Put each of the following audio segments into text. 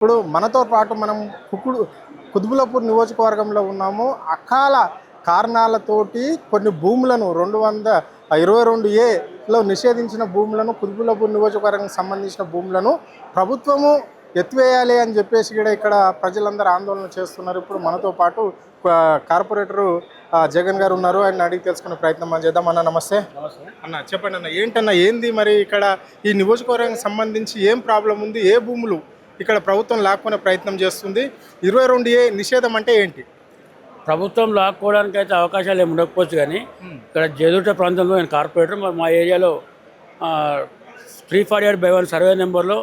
ఇప్పుడు మనతో పాటు మనం కుతుబులాపూర్ నియోజకవర్గంలో ఉన్నాము. అకాల కారణాలతోటి కొన్ని భూములను 222A నిషేధించిన భూములను కుతుబులాపూర్ నియోజకవర్గానికి సంబంధించిన భూములను ప్రభుత్వము ఎత్తివేయాలి అని చెప్పేసి కూడా ఇక్కడ ప్రజలందరూ ఆందోళన చేస్తున్నారు. ఇప్పుడు మనతో పాటు కార్పొరేటరు జగన్ గారు ఉన్నారు. ఆయన అడిగి తెలుసుకునే ప్రయత్నం మనం చేద్దాం. అన్న నమస్తే. అన్న చెప్పండి అన్న, ఏంటన్నా ఏంది మరి ఇక్కడ ఈ నియోజకవర్గానికి సంబంధించి ఏం ప్రాబ్లం ఉంది? ఏ భూములు ఇక్కడ ప్రభుత్వం లాక్కునే ప్రయత్నం చేస్తుంది? 22A నిషేధం అంటే ఏంటి? ప్రభుత్వం లాక్కోవడానికి అయితే అవకాశాలు ఏమి ఉండకపోవచ్చు, కానీ ఇక్కడ జేదుట ప్రాంతంలో నేను కార్పొరేటర్. మా ఏరియాలో 348/1 సర్వే నెంబర్లో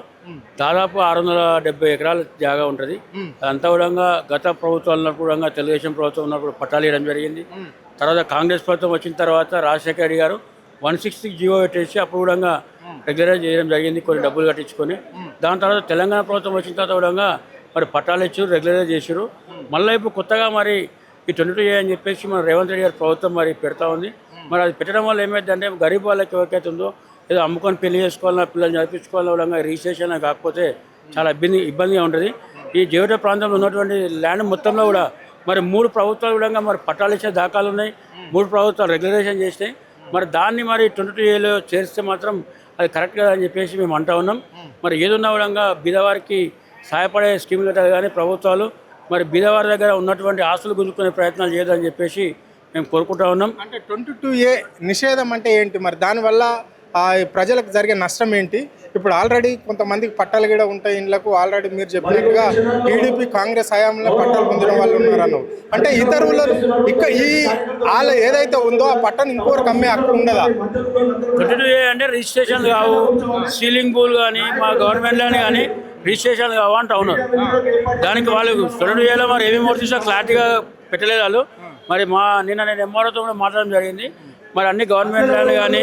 దాదాపు 670 ఎకరాల జాగా ఉంటుంది. అదంతా కూడా గత ప్రభుత్వాల్లో కూడా తెలుగుదేశం ప్రభుత్వం ఉన్నప్పుడు పట్టాలు ఇవ్వడం జరిగింది. తర్వాత కాంగ్రెస్ ప్రభుత్వం వచ్చిన తర్వాత రాజశేఖర రెడ్డి గారు 160 జీవో పెట్టేసి అప్పుడు కూడా రెగ్యులరైజ్ చేయడం జరిగింది, కొన్ని డబ్బులు కట్టించుకొని. దాని తర్వాత తెలంగాణ ప్రభుత్వం వచ్చిన తర్వాత కూడా మరి పట్టాలు ఇచ్చారు, రెగ్యులరైజ్ చేసారు. మళ్ళీ ఇప్పుడు కొత్తగా మరి ఈ 22A అని చెప్పేసి మన రేవంత్ రెడ్డి గారి ప్రభుత్వం మరి పెడతా ఉంది. మరి అది పెట్టడం వల్ల ఏమైందంటే గరీబ్ వాళ్ళకి ఎవరికైతే ఉందో ఏదో అమ్ముకొని పెళ్లి చేసుకోవాలన్నా, పిల్లల్ని చదివించుకోవాలన్నా రిజిస్ట్రేషన్ కాకపోతే చాలా ఇబ్బందిగా ఉంటుంది. ఈ జేవట ప్రాంతంలో ఉన్నటువంటి ల్యాండ్ మొత్తంలో కూడా మరి 3 ప్రభుత్వాలు కూడా మరి పట్టాలు ఇచ్చే దాఖలు ఉన్నాయి. 3 ప్రభుత్వాలు రెగ్యులరైజేషన్ చేసినాయి. మరి దాన్ని మరి 22Aలో చేరిస్తే మాత్రం అది కరెక్ట్ కదా అని చెప్పేసి మేము అంటా ఉన్నాం. మరి ఏదున్నా కూడా బీదవారికి సహాయపడే స్కీములు కానీ ప్రభుత్వాలు మరి బీదవారి దగ్గర ఉన్నటువంటి ఆస్తులు గుంజుకునే ప్రయత్నాలు చేయదని చెప్పేసి మేము కోరుకుంటా ఉన్నాం. అంటే 22A నిషేధం అంటే ఏంటి? మరి దానివల్ల ప్రజలకు జరిగే నష్టం ఏంటి? ఇప్పుడు ఆల్రెడీ కొంతమందికి పట్టాలు కూడా ఉంటాయి ఇండ్లకు. ఆల్రెడీ మీరు చెప్పినట్టుగా టీడీపీ కాంగ్రెస్ హయాంలో పట్టాలు పొందిన వాళ్ళు ఉన్నారన్నావు. అంటే ఇతరులు ఇక్కడ ఈ వాళ్ళ ఏదైతే ఉందో ఆ పట్టాను ఇంకోరికి అమ్మే హక్కు ఉండదా? 22A అంటే రిజిస్ట్రేషన్లు కావు, సీలింగ్ పూల్ కానీ మా గవర్నమెంట్లోనే కానీ రిజిస్ట్రేషన్లు కావు అంటూ ఉన్నారు. దానికి వాళ్ళు 22Aలో మరి ఏమేమి మోర్చిసో క్లారిటీగా పెట్టలేదు వాళ్ళు. మరి నిన్న నేను ఎంఆర్ఓతో కూడా మాట్లాడడం జరిగింది. మరి అన్ని గవర్నమెంట్లను కానీ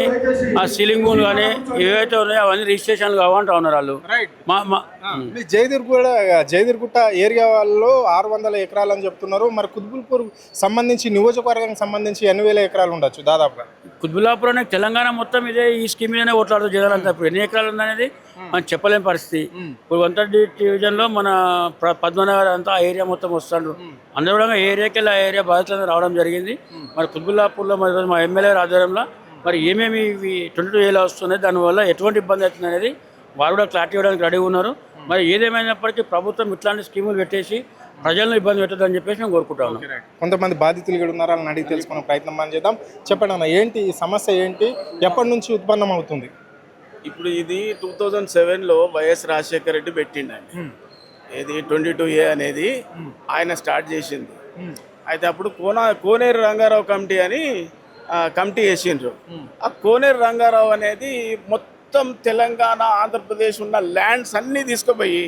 ఆ సీలింగ్ భూములు కానీ ఏవైతే ఉన్నాయో అవన్నీ రిజిస్ట్రేషన్లు కావంటా ఉన్నారు వాళ్ళు. జైదిర్గుట్ట ఏరియా వాళ్ళు 600 ఎకరాలు అని చెప్తున్నారు. మరి కుతుబులాపూర్ సంబంధించి నియోజకవర్గానికి సంబంధించి 8,000 ఎకరాలు ఉండొచ్చు దాదాపుగా. కుతుబులాపూర్ అనేది తెలంగాణ మొత్తం ఇదే ఈ స్కీమ్ మీదనే ఓట్లాడుతూ జనాలంతా. ఇప్పుడు ఎన్ని ఎకరాలు ఉందనేది మనం చెప్పలేని పరిస్థితి. ఇప్పుడు 130 డివిజన్లో మన పద్మనగర్ అంతా ఆ ఏరియా మొత్తం వస్తాడు. అందరూ కూడా ఏరియాకి వెళ్ళి ఆ ఏరియా బాధితులను రావడం జరిగింది. మరి కుతుబులాపూర్లో మరి మా ఎమ్మెల్యే ఆధ్వర్యంలో మరి ఏమేమి 22Aలో వస్తున్నాయి, దానివల్ల ఎటువంటి ఇబ్బంది అవుతుంది అనేది వారు కూడా క్లారిటీ ఇవ్వడానికి రెడీ ఉన్నారు. మరి ఏదేమైనప్పటికీ ప్రభుత్వం ఇట్లాంటి స్కీములు పెట్టేసి ప్రజలను ఇబ్బంది పెట్టదని చెప్పేసి మేము కోరుకుంటా ఉన్నాం. కొంతమంది బాధితులు కూడా ఉన్నారు, వాళ్ళని అడిగి తెలుసుకునే ప్రయత్నం మనం చేద్దాం. చెప్పండి అన్న, ఏంటి ఈ సమస్య? ఏంటి, ఎప్పటి నుంచి ఉత్పన్నం అవుతుంది? ఇప్పుడు ఇది 2007లో వైఎస్ రాజశేఖర రెడ్డి పెట్టిండండి. ఇది 22A అనేది ఆయన స్టార్ట్ చేసింది. అయితే అప్పుడు కోనేరు రంగారావు కమిటీ అని కమిటీ వేసిండ్రు. ఆ కోనేరు రంగారావు అనేది మొత్తం తెలంగాణ ఆంధ్రప్రదేశ్ ఉన్న ల్యాండ్స్ అన్నీ తీసుకుపోయి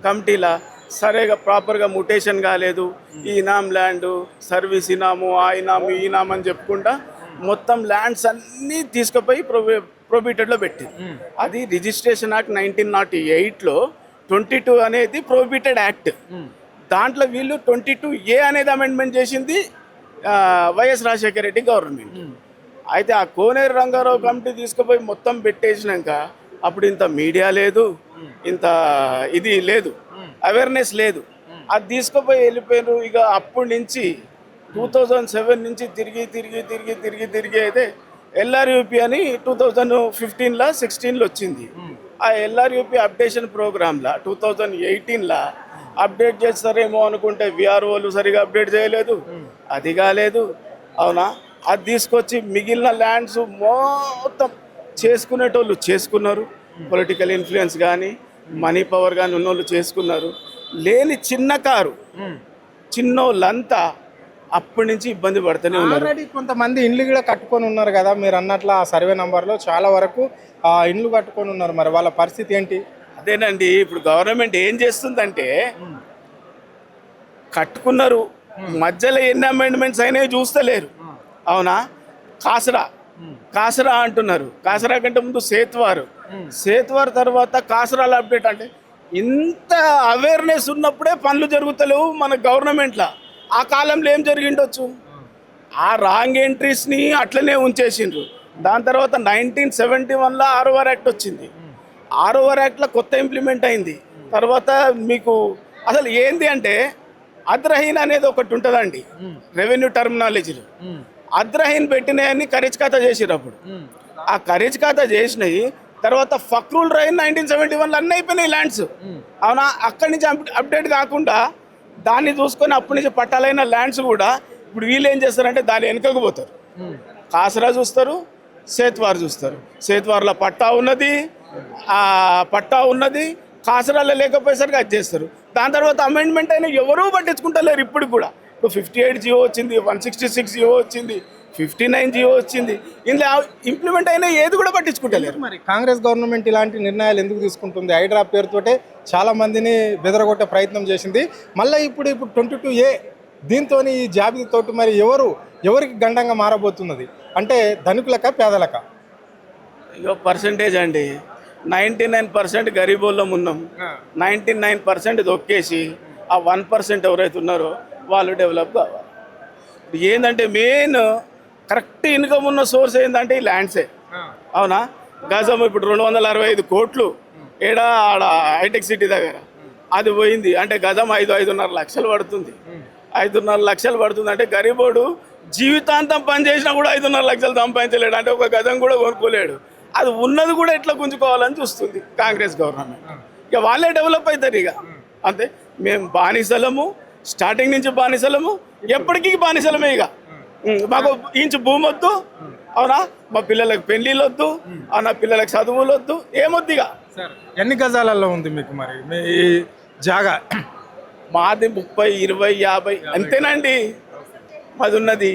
కమిటీలా సరిగా ప్రాపర్గా ముటేషన్ కాలేదు, ఈ ఇనాం ల్యాండు, సర్వీస్ ఇనాము, ఆ ఇనాము, ఈ ఇనాము అని చెప్పుకుంటా మొత్తం ల్యాండ్స్ అన్నీ తీసుకుపోయి ప్రొహిబిటెడ్లో పెట్టింది. అది రిజిస్ట్రేషన్ యాక్ట్ 1908లో 22 అనేది ప్రొహిబిటెడ్ యాక్ట్. దాంట్లో వీళ్ళు 22A అనేది అమెండ్మెంట్ చేసింది వైఎస్ రాజశేఖర రెడ్డి గవర్నమెంట్. అయితే ఆ కోనేరు రంగారావు కమిటీ తీసుకుపోయి మొత్తం పెట్టేసినాక అప్పుడు ఇంత మీడియా లేదు, ఇంత ఇది లేదు, అవేర్నెస్ లేదు. అది తీసుకుపోయి వెళ్ళిపోయారు. ఇక అప్పటి నుంచి 2007 నుంచి తిరిగి అయితే LRUP అని 2015లో 16లో వచ్చింది. ఆ LRUP అప్డేషన్ ప్రోగ్రాంలో 2018లో అప్డేట్ చేస్తారేమో అనుకుంటే విఆర్ఓలు సరిగా అప్డేట్ చేయలేదు, అది కాలేదు. అవునా, అది తీసుకొచ్చి మిగిలిన ల్యాండ్స్ మొత్తం చేసుకునేటోళ్ళు చేసుకున్నారు. పొలిటికల్ ఇన్ఫ్లుయెన్స్ కానీ మనీ పవర్ కానీ ఉన్నోళ్ళు చేసుకున్నారు. లేని చిన్న కారు చిన్నోళ్ళంతా అప్పటి నుంచి ఇబ్బంది పడుతూనే ఉన్నారు. కొంతమంది ఇండ్లు కూడా కట్టుకొని ఉన్నారు కదా, మీరు అన్నట్లు ఆ సర్వే నంబర్లో చాలా వరకు ఇండ్లు కట్టుకొని ఉన్నారు. మరి వాళ్ళ పరిస్థితి ఏంటి? అదేనండి, ఇప్పుడు గవర్నమెంట్ ఏం చేస్తుందంటే కట్టుకున్నారు, మధ్యలో ఎన్ని అమెండ్మెంట్స్ అయినాయో చూస్తలేరు. అవునా, కాసరా అంటున్నారు. కాసరా కంటే ముందు సేత్వార్ తర్వాత కాసరాల అప్డేట్. అంటే ఇంత అవేర్నెస్ ఉన్నప్పుడే పనులు జరుగుతలేవు మన గవర్నమెంట్లో. ఆ కాలంలో ఏం జరిగిండొచ్చు? ఆ రాంగ్ ఎంట్రీస్ని అట్లనే ఉంచేసిండ్రు. దాని తర్వాత 1971లో 6వ యాక్ట్ వచ్చింది. 6వ యాక్ట్లో కొత్త ఇంప్లిమెంట్ అయింది. తర్వాత మీకు అసలు ఏంది అంటే అద్రహీన్ అనేది ఒకటి ఉంటుందండి రెవెన్యూ టర్మినాలజీలో. అద్రహీన్ పెట్టినవన్నీ ఖరీజ్ ఖాతా చేసిరు అప్పుడు. ఆ ఖరీజ్ ఖాతా చేసినవి తర్వాత ఫక్రుల్ రైన్ 1971లో అన్నీ అయిపోయినాయి ల్యాండ్స్. అవునా, అక్కడి నుంచి అప్డేట్ కాకుండా దాన్ని చూసుకొని అప్పటి నుంచి పట్టాలైన ల్యాండ్స్ కూడా ఇప్పుడు వీళ్ళు ఏం చేస్తారంటే దాని వెనుకకు పోతారు. కాసరా చూస్తారు, సేత్వార్ చూస్తారు. సేత్వార్లో పట్టా ఉన్నది, కాసరాలో లేకపోయేసరికి అది చేస్తారు. దాని తర్వాత అమెండ్మెంట్ అయినా ఎవరూ పట్టించుకుంటలేరు ఇప్పుడు కూడా. ఇప్పుడు 58 జియో వచ్చింది, 166 జియో వచ్చింది, 59 జియో వచ్చింది. ఇందులో ఇంప్లిమెంట్ అయినా ఏది కూడా పట్టించుకుంటలేరు. మరి కాంగ్రెస్ గవర్నమెంట్ ఇలాంటి నిర్ణయాలు ఎందుకు తీసుకుంటుంది? హైడ్రా పేరుతోటే చాలా మందిని బెదరగొట్టే ప్రయత్నం చేసింది. మళ్ళీ ఇప్పుడు 22A దీంతో ఈ జాబితాతోటి మరి ఎవరికి గండంగా మారబోతున్నది అంటే ధనికులక పేదలక? ఇక పర్సంటేజ్ అండి 99% గరీబోళ్ళం ఉన్నాం, 99% దొక్కేసి ఆ 1% ఎవరైతే ఉన్నారో వాళ్ళు డెవలప్ కావాలి. ఏంటంటే మెయిన్ కరెక్ట్ ఇన్కమ్ ఉన్న సోర్స్ ఏంటంటే ఈ ల్యాండ్సే. అవునా, గజం ఇప్పుడు 265 కోట్లు ఆడ హైటెక్ సిటీ దగ్గర అది పోయింది అంటే గజం 5-5.5 లక్షలు పడుతుంది. 5.5 లక్షలు పడుతుంది అంటే గరీబోడు జీవితాంతం పని చేసినా కూడా 5.5 లక్షలు సంపాదించలేడు, అంటే ఒక గజం కూడా కొనుక్కోలేడు. అది ఉన్నది కూడా ఎట్లా గుంజుకోవాలని చూస్తుంది కాంగ్రెస్ గవర్నమెంట్. ఇక వాళ్ళే డెవలప్ అవుతారు. ఇక అంతే, మేము బానిసలము, స్టార్టింగ్ నుంచి బానిసలము, ఎప్పటికీ బానిసలమే. ఇక మాకు ఇంచు భూమి వద్దు, అవునా, మా పిల్లలకు పెళ్ళిళ్ళు వద్దు, అవునా, పిల్లలకు చదువులు వద్దు, ఏమొద్దు. ఇక ఎన్ని గజాలలో ఉంది మీకు మరి మీ జాగా? మాది 30, 20, 50 అంతేనండి మాది ఉన్నది.